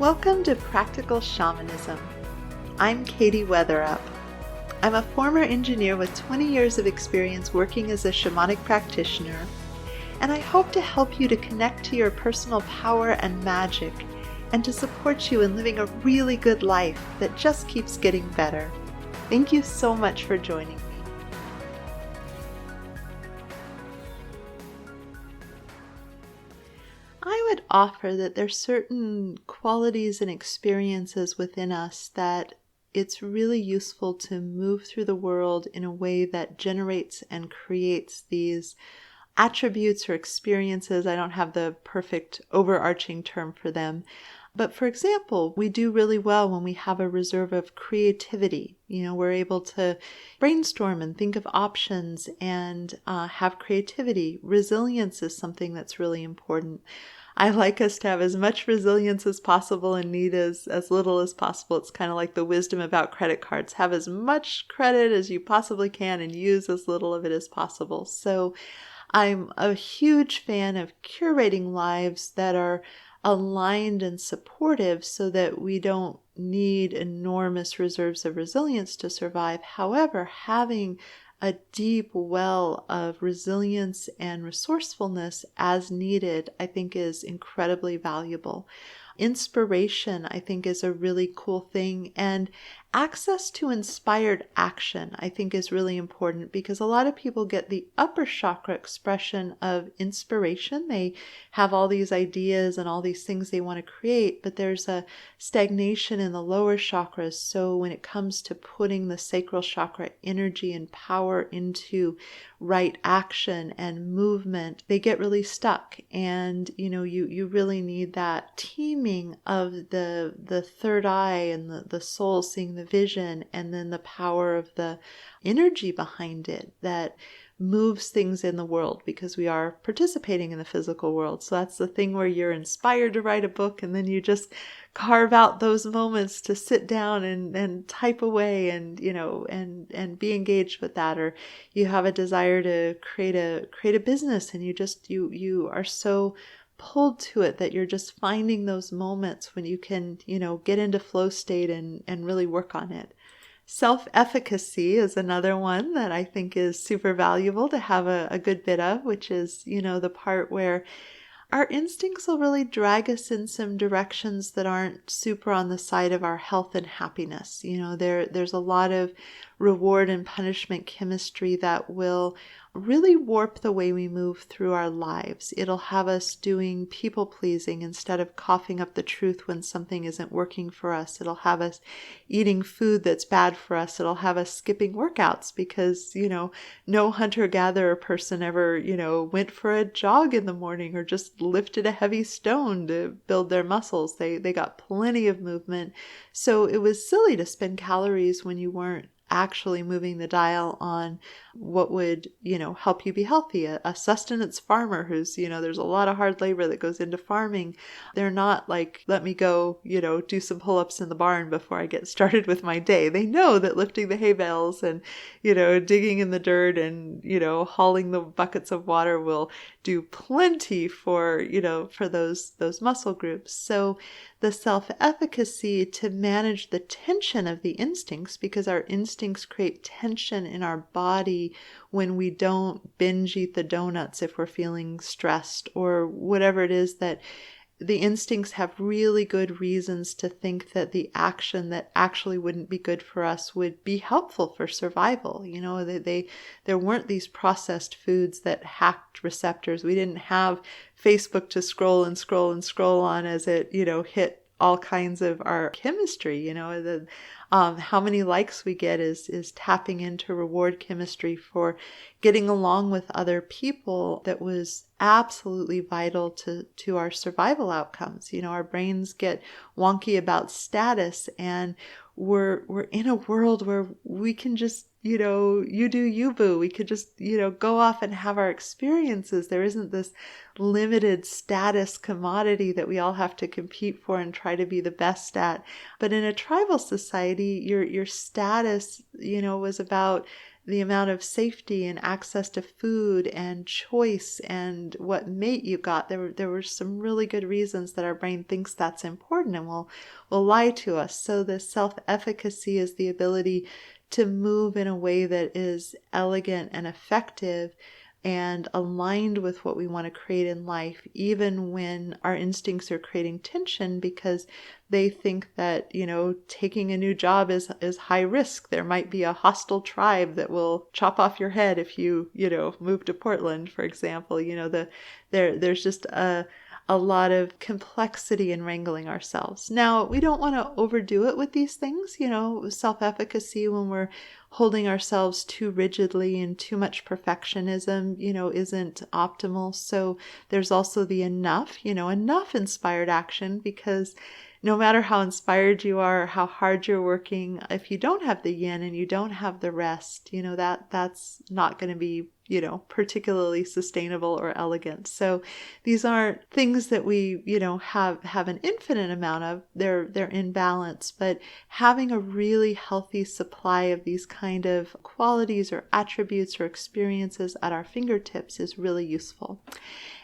Welcome to Practical Shamanism. I'm Katie Weatherup. I'm a former engineer with 20 years of experience working as a shamanic practitioner, and I hope to help you to connect to your personal power and magic, and to support you in living a really good life that just keeps getting better. Thank you so much for joining me. I would offer that there's certain qualities and experiences within us that it's really useful to move through the world in a way that generates and creates these attributes or experiences. I don't have the perfect overarching term for them. But for example, we do really well when we have a reserve of creativity. We're able to brainstorm and think of options and have creativity. Resilience is something that's really important. I like us to have as much resilience as possible and need as little as possible. It's kind of like the wisdom about credit cards. Have as much credit as you possibly can and use as little of it as possible. So I'm a huge fan of curating lives that are aligned and supportive so that we don't need enormous reserves of resilience to survive. However, having a deep well of resilience and resourcefulness as needed, I think is incredibly valuable. Inspiration, I think, is a really cool thing, and access to inspired action, I think, is really important because a lot of people get the upper chakra expression of inspiration. They have all these ideas and all these things they want to create, but there's a stagnation in the lower chakras. So when it comes to putting the sacral chakra energy and power into right action and movement, they get really stuck. And you really need that teaming of the third eye and the soul seeing the vision, and then the power of the energy behind it that moves things in the world, because we are participating in the physical world. So that's the thing where you're inspired to write a book, and then you just carve out those moments to sit down and type away and be engaged with that. Or you have a desire to create a business, and you are so pulled to it that you're just finding those moments when you can get into flow state and really work on it. Self-efficacy is another one that I think is super valuable to have a good bit of, which is the part where our instincts will really drag us in some directions that aren't super on the side of our health and happiness. There's a lot of reward and punishment chemistry that will really warp the way we move through our lives. It'll have us doing people pleasing instead of coughing up the truth when something isn't working for us. It'll have us eating food that's bad for us. It'll have us skipping workouts because, no hunter-gatherer person ever, went for a jog in the morning or just lifted a heavy stone to build their muscles. They got plenty of movement. So it was silly to spend calories when you weren't actually moving the dial on what would, help you be healthy. A sustenance farmer who's, there's a lot of hard labor that goes into farming. They're not like, let me go, do some pull-ups in the barn before I get started with my day. They know that lifting the hay bales and, digging in the dirt and, hauling the buckets of water will do plenty for those muscle groups. So the self-efficacy to manage the tension of the instincts, because our instincts create tension in our body when we don't binge eat the donuts if we're feeling stressed or whatever it is, that the instincts have really good reasons to think that the action that actually wouldn't be good for us would be helpful for survival. There weren't these processed foods that hacked receptors. We didn't have Facebook to scroll and scroll and scroll on as it, hit all kinds of our chemistry. How many likes we get is tapping into reward chemistry for getting along with other people that was absolutely vital to our survival outcomes. Our brains get wonky about status, and we're in a world where we can just, you do you, boo. We could just, go off and have our experiences. There isn't this limited status commodity that we all have to compete for and try to be the best at. But in a tribal society, your status, was about the amount of safety and access to food and choice and what mate you got, there were some really good reasons that our brain thinks that's important and will lie to us. So the self-efficacy is the ability to move in a way that is elegant and effective and aligned with what we want to create in life, even when our instincts are creating tension because they think that, taking a new job is high risk. There might be a hostile tribe that will chop off your head if you move to Portland, for example. There's just a lot of complexity in wrangling ourselves. Now, we don't want to overdo it with these things, self-efficacy when we're holding ourselves too rigidly and too much perfectionism, isn't optimal. So there's also the enough inspired action, because no matter how inspired you are or how hard you're working, if you don't have the yin and you don't have the rest, that's not going to be, particularly sustainable or elegant. So these aren't things that we, have an infinite amount of. They're in balance, but having a really healthy supply of these kind of qualities or attributes or experiences at our fingertips is really useful.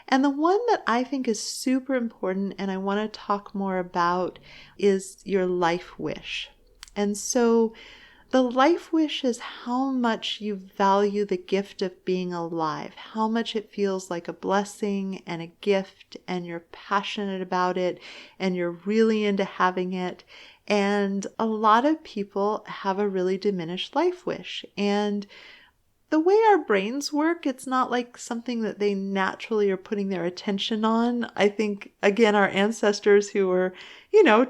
And the one that I think is super important and I want to talk more about is your life wish. And so the life wish is how much you value the gift of being alive, how much it feels like a blessing and a gift, and you're passionate about it and you're really into having it. And a lot of people have a really diminished life wish. And the way our brains work, it's not like something that they naturally are putting their attention on. I think, again, our ancestors who were,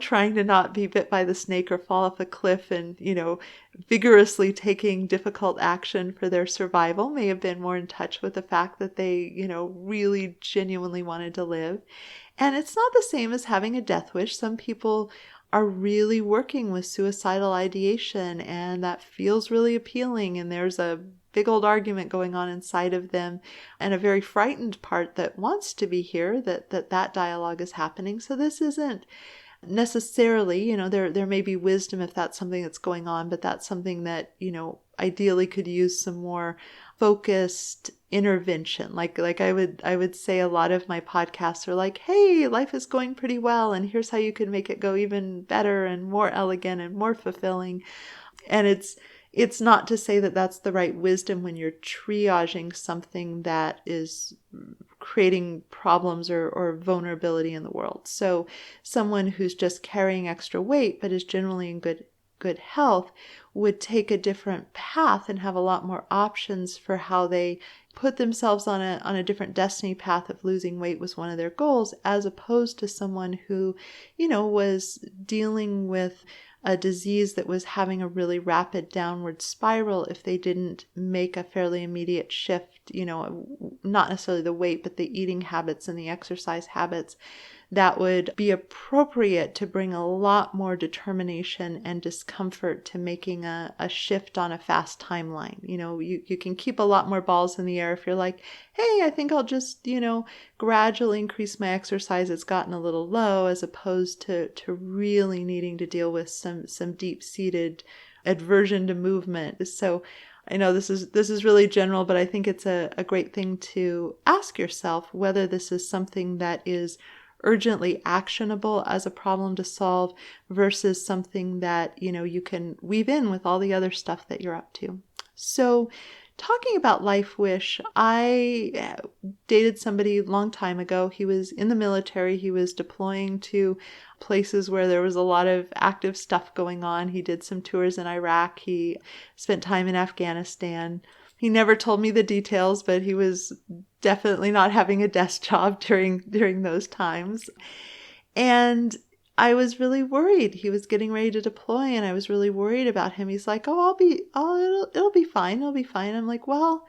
trying to not be bit by the snake or fall off a cliff and, vigorously taking difficult action for their survival may have been more in touch with the fact that they, really genuinely wanted to live. And it's not the same as having a death wish. Some people are really working with suicidal ideation and that feels really appealing, and there's a big old argument going on inside of them and a very frightened part that wants to be here, that dialogue is happening. So this isn't necessarily, there may be wisdom if that's something that's going on, but that's something that, ideally could use some more focused intervention. Like I would say a lot of my podcasts are like, hey, life is going pretty well, and here's how you can make it go even better and more elegant and more fulfilling. And it's not to say that that's the right wisdom when you're triaging something that is creating problems or vulnerability in the world. So someone who's just carrying extra weight but is generally in good health would take a different path and have a lot more options for how they put themselves on a different destiny path of losing weight was one of their goals, as opposed to someone who, was dealing with a disease that was having a really rapid downward spiral if they didn't make a fairly immediate shift, not necessarily the weight, but the eating habits and the exercise habits that would be appropriate to bring a lot more determination and discomfort to making a shift on a fast timeline. You can keep a lot more balls in the air if you're like, hey, I think I'll just, gradually increase my exercise. It's gotten a little low, as opposed to really needing to deal with some deep-seated aversion to movement. So I know this is really general, but I think it's a great thing to ask yourself whether this is something that is urgently actionable as a problem to solve versus something that, you can weave in with all the other stuff that you're up to. So talking about life wish, I dated somebody a long time ago. He was in the military. He was deploying to places where there was a lot of active stuff going on. He did some tours in Iraq. He spent time in Afghanistan. He never told me the details, but he was definitely not having a desk job during those times. And I was really worried. He was getting ready to deploy and I was really worried about him. He's like, it'll be fine. It'll be fine. I'm like, well,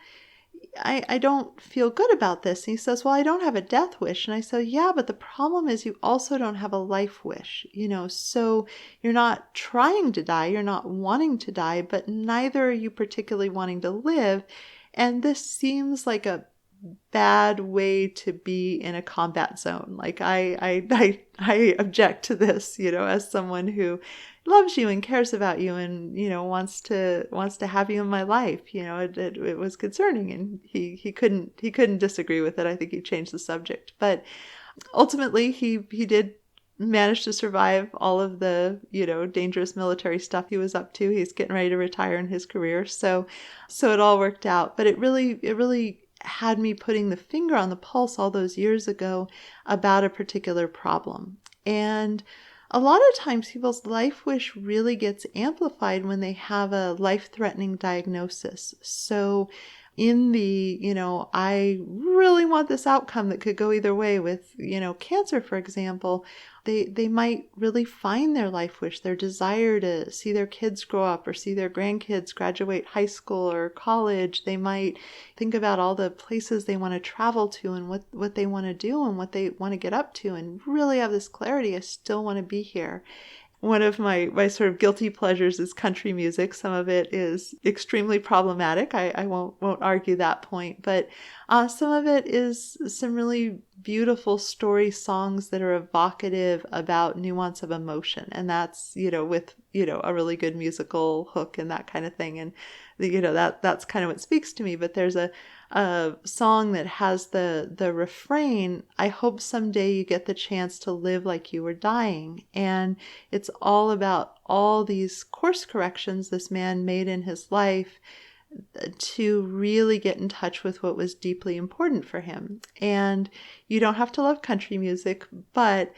I don't feel good about this. And he says, well, I don't have a death wish. And I said, yeah, but the problem is you also don't have a life wish, so you're not trying to die. You're not wanting to die, but neither are you particularly wanting to live. And this seems like a bad way to be in a combat zone. Like I object to this, as someone who loves you and cares about you and, wants to have you in my life. It was concerning, and he couldn't disagree with it. I think he changed the subject, but ultimately he did manage to survive all of the, dangerous military stuff he was up to. He's getting ready to retire in his career. So it all worked out, but it really had me putting the finger on the pulse all those years ago about a particular problem. And a lot of times people's life wish really gets amplified when they have a life-threatening diagnosis. So in the, I really want this outcome that could go either way with, cancer, for example, they might really find their life wish, their desire to see their kids grow up or see their grandkids graduate high school or college. They might think about all the places they want to travel to and what they want to do and what they want to get up to, and really have this clarity. I still want to be here. One of my sort of guilty pleasures is country music. Some of it is extremely problematic. I won't argue that point, but some of it is some really beautiful story songs that are evocative about nuance of emotion, and that's with a really good musical hook and that kind of thing, and that's kind of what speaks to me. But there's a song that has the refrain, "I hope someday you get the chance to live like you were dying." And it's all about all these course corrections this man made in his life to really get in touch with what was deeply important for him. And you don't have to love country music, but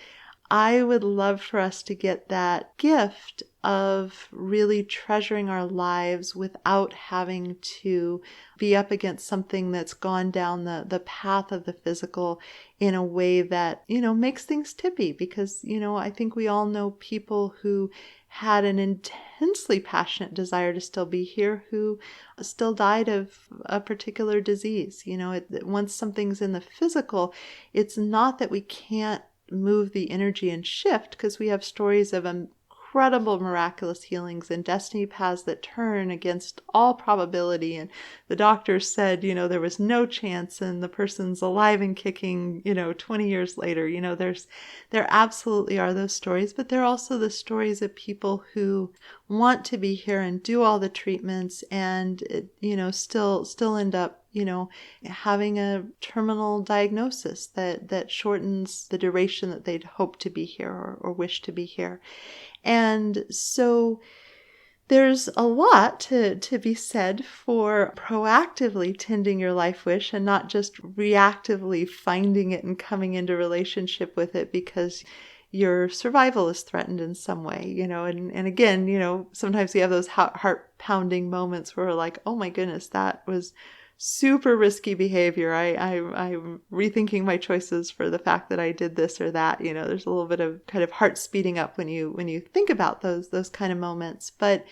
I would love for us to get that gift of really treasuring our lives without having to be up against something that's gone down the path of the physical in a way that, makes things tippy. Because, I think we all know people who had an intensely passionate desire to still be here who still died of a particular disease. Once something's in the physical, it's not that we can't move the energy and shift, because we have stories of incredible miraculous healings and destiny paths that turn against all probability, and the doctors said there was no chance, and the person's alive and kicking 20 years later. There absolutely are those stories, but there are also the stories of people who want to be here and do all the treatments and still end up having a terminal diagnosis that shortens the duration that they'd hope to be here or wish to be here. And so there's a lot to be said for proactively tending your life wish and not just reactively finding it and coming into relationship with it because your survival is threatened in some way, and again, sometimes you have those heart-pounding moments where we're like, oh my goodness, that was super risky behavior. I'm rethinking my choices for the fact that I did this or that. There's a little bit of kind of heart speeding up when you think about those kind of moments. But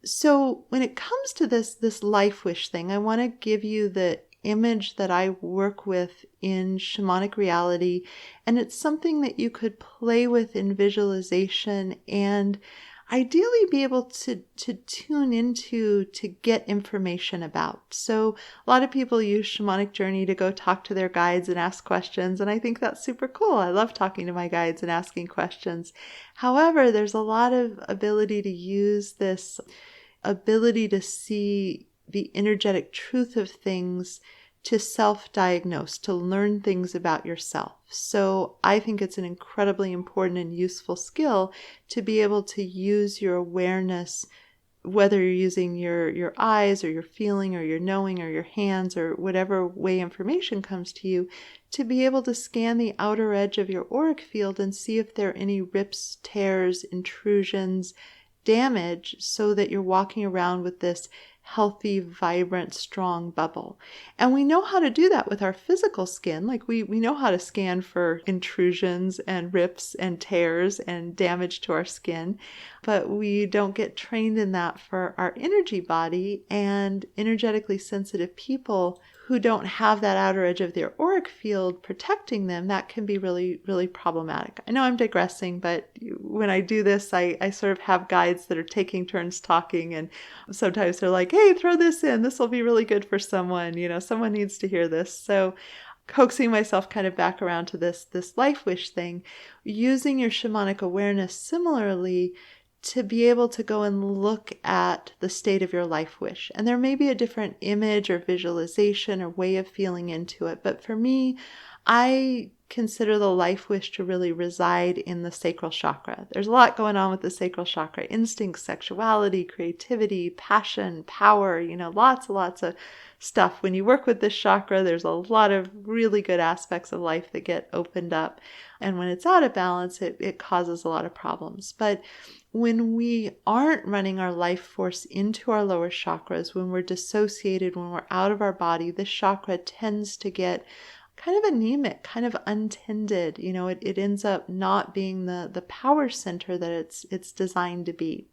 so when it comes to this life wish thing, I want to give you the image that I work with in shamanic reality, and it's something that you could play with in visualization and ideally be able to tune into to get information about. So a lot of people use Shamanic Journey to go talk to their guides and ask questions, and I think that's super cool. I love talking to my guides and asking questions. However, there's a lot of ability to use this ability to see the energetic truth of things to self-diagnose, to learn things about yourself. So I think it's an incredibly important and useful skill to be able to use your awareness, whether you're using your eyes or your feeling or your knowing or your hands or whatever way information comes to you, to be able to scan the outer edge of your auric field and see if there are any rips, tears, intrusions, damage, so that you're walking around with this healthy, vibrant, strong bubble. And we know how to do that with our physical skin. Like we know how to scan for intrusions and rips and tears and damage to our skin, but we don't get trained in that for our energy body. And energetically sensitive people who don't have that outer edge of their auric field protecting them, that can be really, really problematic. I know I'm digressing, but when I do this, I sort of have guides that are taking turns talking, and sometimes they're like, hey, throw this in. This will be really good for someone. Someone needs to hear this. So coaxing myself kind of back around to this life wish thing, using your shamanic awareness similarly to be able to go and look at the state of your life wish. And there may be a different image or visualization or way of feeling into it. But for me, I consider the life wish to really reside in the sacral chakra. There's a lot going on with the sacral chakra: instinct, sexuality, creativity, passion, power, lots and lots of stuff. When you work with this chakra, there's a lot of really good aspects of life that get opened up. And when it's out of balance, it causes a lot of problems. But when we aren't running our life force into our lower chakras, when we're dissociated, when we're out of our body, this chakra tends to get kind of anemic, kind of untended. It ends up not being the power center that it's designed to be.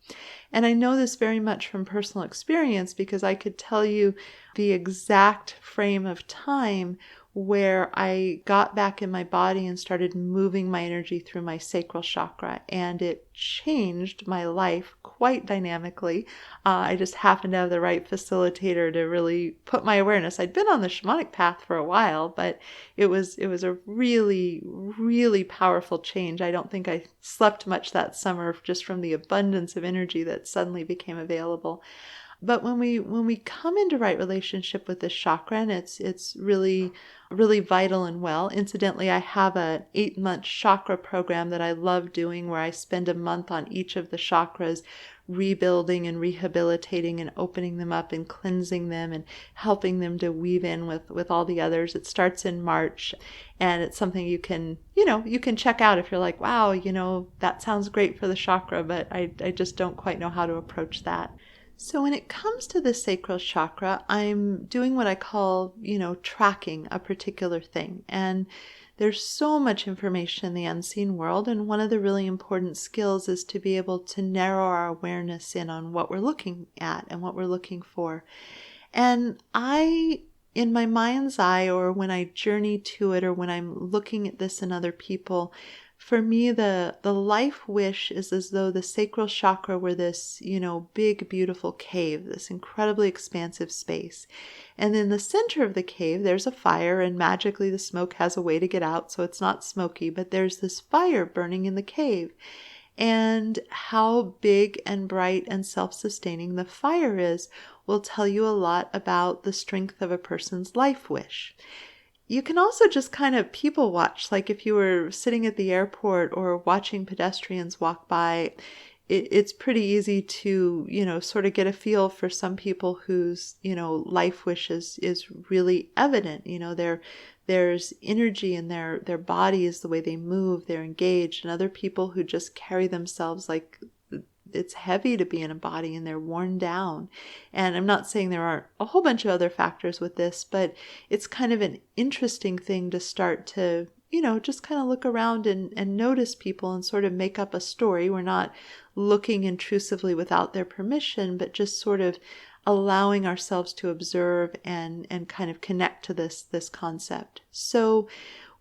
And I know this very much from personal experience, because I could tell you the exact frame of time where I got back in my body and started moving my energy through my sacral chakra, and it changed my life quite dynamically. I just happened to have the right facilitator to really put my awareness. I'd been on the shamanic path for a while, but it was a really, really powerful change. I don't think I slept much that summer just from the abundance of energy that suddenly became available. But when we come into right relationship with this chakra, and it's really, really vital and well. Incidentally, I have an 8-month chakra program that I love doing, where I spend a month on each of the chakras, rebuilding and rehabilitating and opening them up and cleansing them and helping them to weave in with all the others. It starts in March, and it's something you can check out if you're like, wow, that sounds great for the chakra, but I just don't quite know how to approach that. So when it comes to the sacral chakra, I'm doing what I call, tracking a particular thing. And there's so much information in the unseen world. And one of the really important skills is to be able to narrow our awareness in on what we're looking at and what we're looking for. And in my mind's eye, or when I journey to it, or when I'm looking at this in other people, for me, the life wish is as though the sacral chakra were this, big, beautiful cave, this incredibly expansive space. And in the center of the cave, there's a fire, and magically the smoke has a way to get out, so it's not smoky, but there's this fire burning in the cave. And how big and bright and self-sustaining the fire is will tell you a lot about the strength of a person's life wish. You can also just kind of people watch, like if you were sitting at the airport or watching pedestrians walk by. It's pretty easy to, sort of get a feel for some people whose, life wish is really evident. There's energy in their bodies, the way they move, they're engaged, and other people who just carry themselves like it's heavy to be in a body and they're worn down. And I'm not saying there aren't a whole bunch of other factors with this, but it's kind of an interesting thing to start to, just kind of look around and notice people and sort of make up a story. We're not looking intrusively without their permission, but just sort of allowing ourselves to observe and kind of connect to this concept. So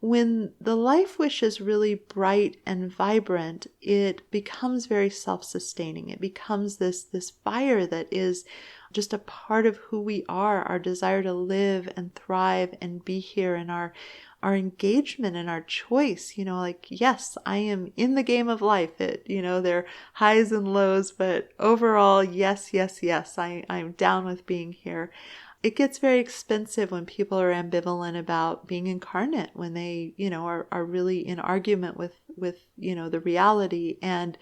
when the life wish is really bright and vibrant, it becomes very self-sustaining. It becomes this fire that is just a part of who we are, our desire to live and thrive and be here, and our engagement and our choice, yes, I am in the game of life. There are highs and lows, but overall, yes, I'm down with being here. It gets very expensive when people are ambivalent about being incarnate, when they, are really in argument with the reality. And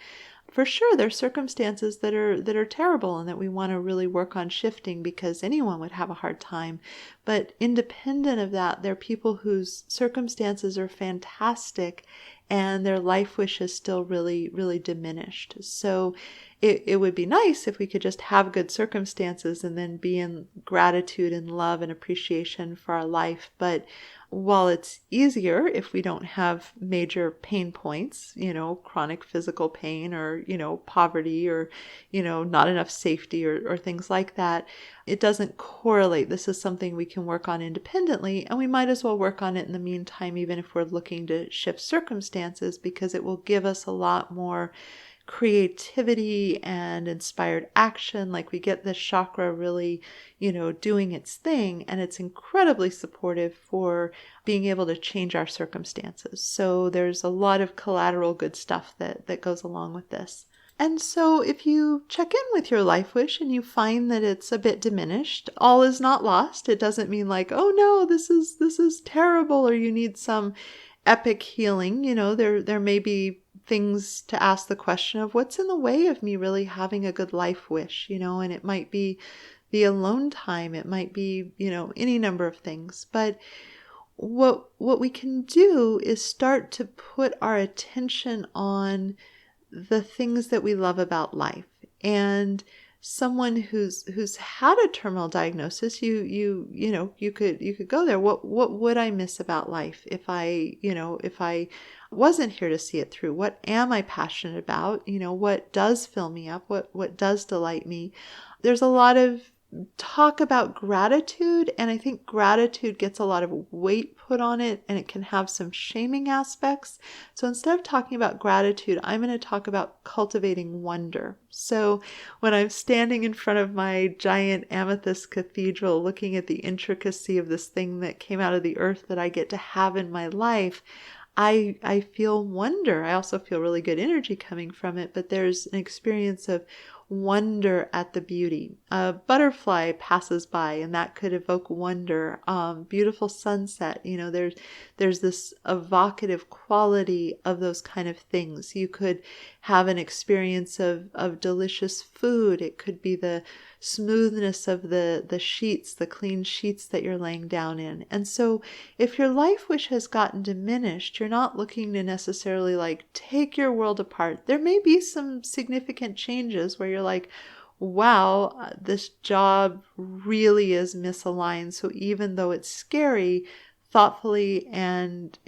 for sure, there are circumstances that are terrible and that we want to really work on shifting, because anyone would have a hard time. But independent of that, there are people whose circumstances are fantastic and their life wish is still really, really diminished. So it would be nice if we could just have good circumstances and then be in gratitude and love and appreciation for our life. But while it's easier if we don't have major pain points, chronic physical pain or, poverty or, not enough safety or things like that, it doesn't correlate. This is something we can work on independently, and we might as well work on it in the meantime, even if we're looking to shift circumstances, because it will give us a lot more creativity and inspired action. Like we get this chakra really, doing its thing, and it's incredibly supportive for being able to change our circumstances. So there's a lot of collateral good stuff that goes along with this. And so if you check in with your life wish and you find that it's a bit diminished, all is not lost. It doesn't mean like, oh no, this is terrible, or you need some epic healing. There may be things to ask the question of what's in the way of me really having a good life wish, and it might be the alone time. It might be, any number of things. But what we can do is start to put our attention on the things that we love about life. And someone who's had a terminal diagnosis, you could go there. What would I miss about life if I wasn't here to see it through? What am I passionate about? What does fill me up? What does delight me? There's a lot of talk about gratitude, and I think gratitude gets a lot of weight put on it, and it can have some shaming aspects. So instead of talking about gratitude, I'm going to talk about cultivating wonder. So when I'm standing in front of my giant amethyst cathedral, looking at the intricacy of this thing that came out of the earth that I get to have in my life, I feel wonder. I also feel really good energy coming from it, but there's an experience of wonder at the beauty. A butterfly passes by, and that could evoke wonder. Beautiful sunset. There's this evocative quality of those kind of things. You could have an experience of delicious food. It could be the smoothness of the sheets, the clean sheets that you're laying down in. And so if your life wish has gotten diminished, you're not looking to necessarily like take your world apart. There may be some significant changes where you're like, wow, this job really is misaligned. So even though it's scary, thoughtfully and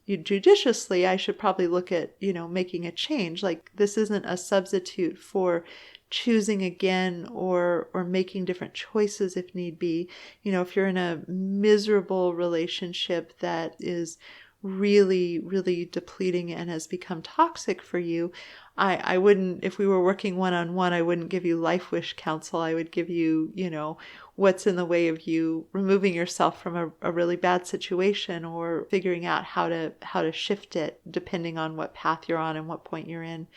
judiciously, I should probably look at, making a change. Like this isn't a substitute for choosing again or making different choices if need be. If you're in a miserable relationship that is really, really depleting and has become toxic for you, I wouldn't, if we were working one-on-one, I wouldn't give you life wish counsel. I would give you, what's in the way of you removing yourself from a really bad situation, or figuring out how to shift it depending on what path you're on and what point you're in.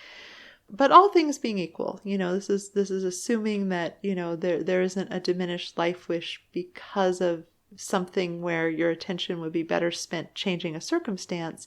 But all things being equal, this is assuming that, there isn't a diminished life wish because of something where your attention would be better spent changing a circumstance.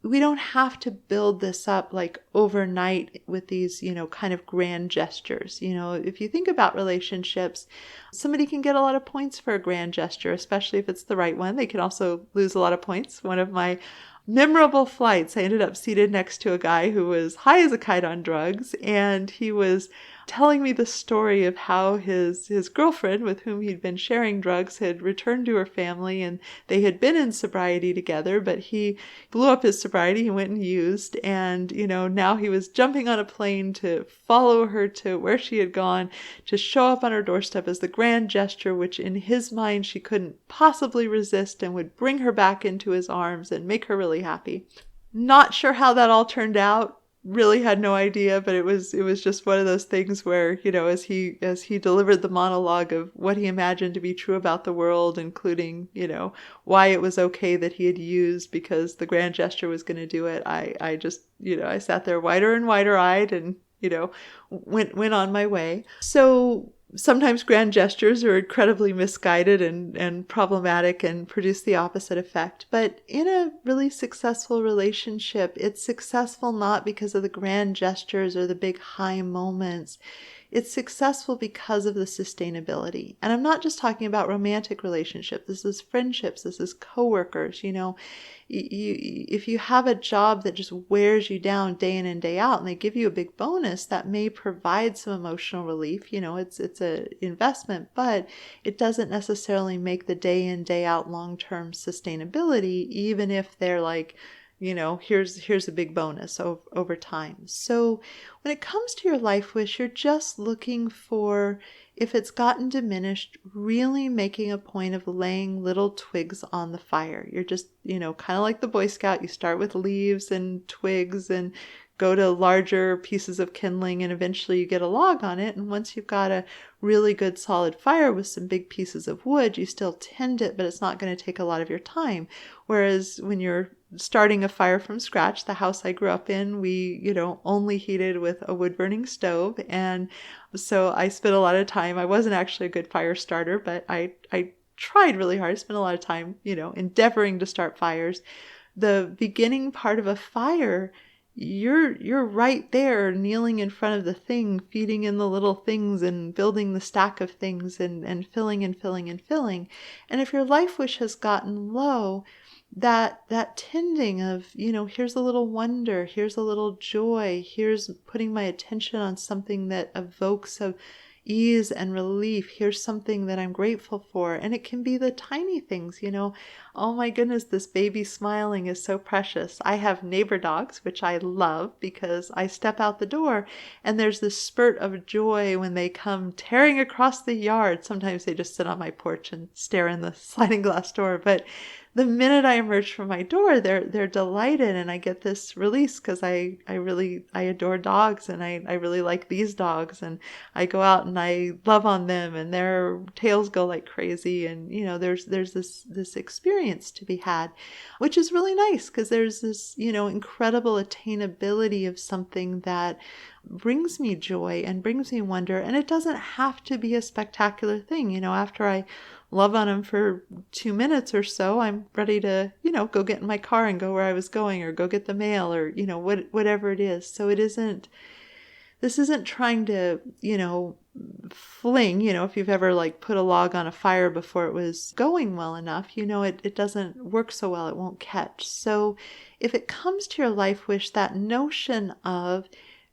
We don't have to build this up like overnight with these, kind of grand gestures. If you think about relationships, somebody can get a lot of points for a grand gesture, especially if it's the right one. They can also lose a lot of points. One of my memorable flights, I ended up seated next to a guy who was high as a kite on drugs, and he was telling me the story of how his girlfriend, with whom he'd been sharing drugs, had returned to her family, and they had been in sobriety together, but he blew up his sobriety. He went and used, and now he was jumping on a plane to follow her to where she had gone, to show up on her doorstep as the grand gesture, which in his mind she couldn't possibly resist, and would bring her back into his arms and make her really happy. Not sure how that all turned out. Really had no idea, but it was just one of those things where, as he delivered the monologue of what he imagined to be true about the world, including, why it was okay that he had used because the grand gesture was going to do it, I just, I sat there wider and wider eyed and, went on my way. So sometimes grand gestures are incredibly misguided and problematic and produce the opposite effect. But in a really successful relationship, it's successful not because of the grand gestures or the big high moments. It's successful because of the sustainability. And I'm not just talking about romantic relationships. This is friendships. This is coworkers. If you have a job that just wears you down day in and day out, and they give you a big bonus, that may provide some emotional relief. It's an investment, but it doesn't necessarily make the day in, day out long-term sustainability, even if they're like, here's a big bonus over time. So when it comes to your life wish, you're just looking for if it's gotten diminished, really making a point of laying little twigs on the fire. You're just, kind of like the Boy Scout. You start with leaves and twigs and go to larger pieces of kindling, and eventually you get a log on it. And once you've got a really good solid fire with some big pieces of wood, you still tend it, but it's not going to take a lot of your time. Whereas when you're starting a fire from scratch, the house I grew up in, we, only heated with a wood burning stove. And so I spent a lot of time, I wasn't actually a good fire starter, but I tried really hard. I spent a lot of time, endeavoring to start fires. The beginning part of a fire, you're right there kneeling in front of the thing, feeding in the little things and building the stack of things and filling and filling and filling. And if your life wish has gotten low, that tending of, here's a little wonder, here's a little joy, here's putting my attention on something that evokes a ease and relief. Here's something that I'm grateful for. And it can be the tiny things, oh my goodness, this baby smiling is so precious. I have neighbor dogs, which I love because I step out the door and there's this spurt of joy when they come tearing across the yard. Sometimes they just sit on my porch and stare in the sliding glass door. But the minute I emerge from my door, they're delighted, and I get this release because I adore dogs, and I really like these dogs, and I go out and I love on them, and their tails go like crazy, and there's this experience to be had, which is really nice because there's this incredible attainability of something that brings me joy and brings me wonder, and it doesn't have to be a spectacular thing. After I love on them for 2 minutes or so, I'm ready to, go get in my car and go where I was going, or go get the mail, or, whatever it is. So this isn't trying to, fling, if you've ever put a log on a fire before it was going well enough, it doesn't work so well, it won't catch. So if it comes to your life wish, that notion of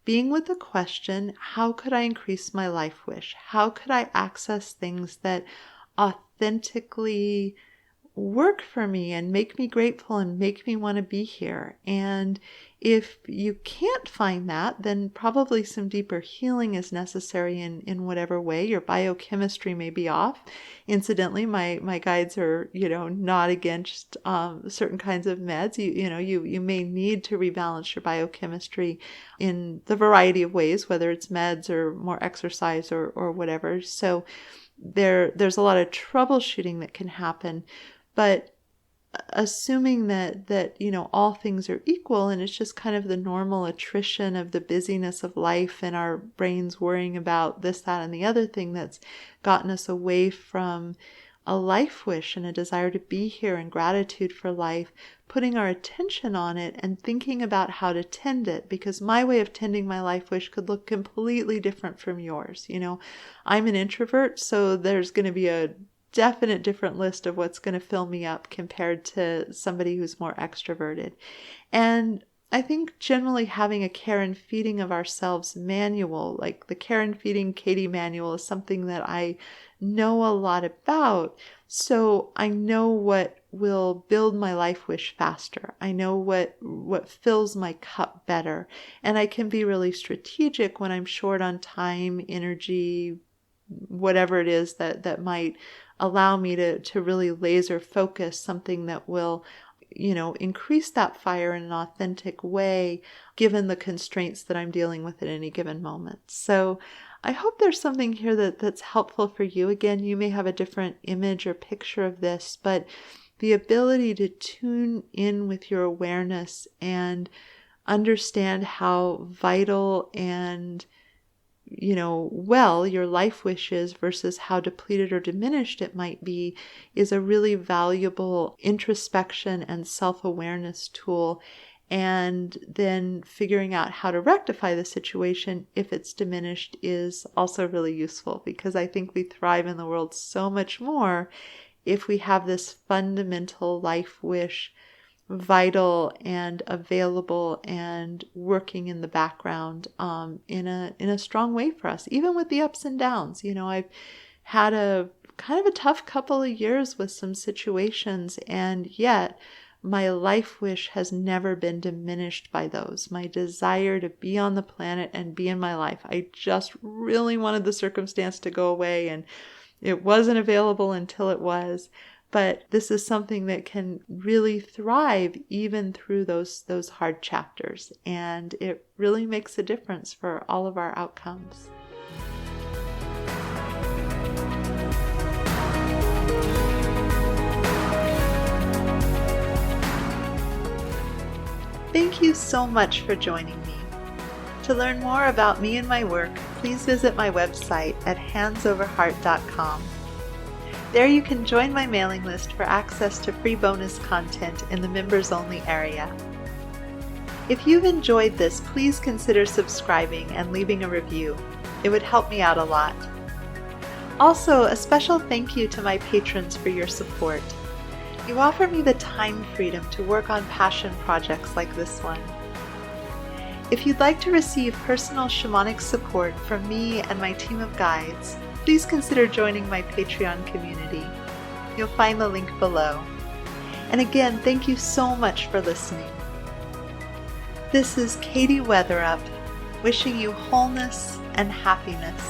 being with the question, how could I increase my life wish? How could I access things that authentically work for me and make me grateful and make me want to be here? And if you can't find that, then probably some deeper healing is necessary in whatever way. Your biochemistry may be off. Incidentally, my guides are, not against certain kinds of meds. You may need to rebalance your biochemistry in the variety of ways, whether it's meds or more exercise or whatever. So there's a lot of troubleshooting that can happen, but assuming that all things are equal and it's just kind of the normal attrition of the busyness of life and our brains worrying about this, that, and the other thing that's gotten us away from a life wish and a desire to be here and gratitude for life, putting our attention on it and thinking about how to tend it, because my way of tending my life wish could look completely different from yours. I'm an introvert, so there's going to be a definite different list of what's going to fill me up compared to somebody who's more extroverted. And I think generally having a care and feeding of ourselves manual, like the care and feeding Katie manual, is something that I know a lot about. So I know what will build my life wish faster. I know what fills my cup better. And I can be really strategic when I'm short on time, energy, whatever it is that might allow me to really laser focus something that will increase that fire in an authentic way, given the constraints that I'm dealing with at any given moment. So I hope there's something here that's helpful for you. Again, you may have a different image or picture of this, but the ability to tune in with your awareness and understand how vital and well your life wish is versus how depleted or diminished it might be is a really valuable introspection and self-awareness tool. And then figuring out how to rectify the situation if it's diminished is also really useful, because I think we thrive in the world so much more if we have this fundamental life wish vital and available and working in the background in a strong way for us, even with the ups and downs. I've had a kind of a tough couple of years with some situations, and yet my life wish has never been diminished by those. My desire to be on the planet and be in my life. I just really wanted the circumstance to go away, and it wasn't available until it was. But this is something that can really thrive even through those hard chapters. And it really makes a difference for all of our outcomes. Thank you so much for joining me. To learn more about me and my work, please visit my website at handsoverheart.com. There you can join my mailing list for access to free bonus content in the members-only area. If you've enjoyed this, please consider subscribing and leaving a review. It would help me out a lot. Also, a special thank you to my patrons for your support. You offer me the time freedom to work on passion projects like this one. If you'd like to receive personal shamanic support from me and my team of guides, please consider joining my Patreon community. You'll find the link below. And again, thank you so much for listening. This is Katie Weatherup, wishing you wholeness and happiness.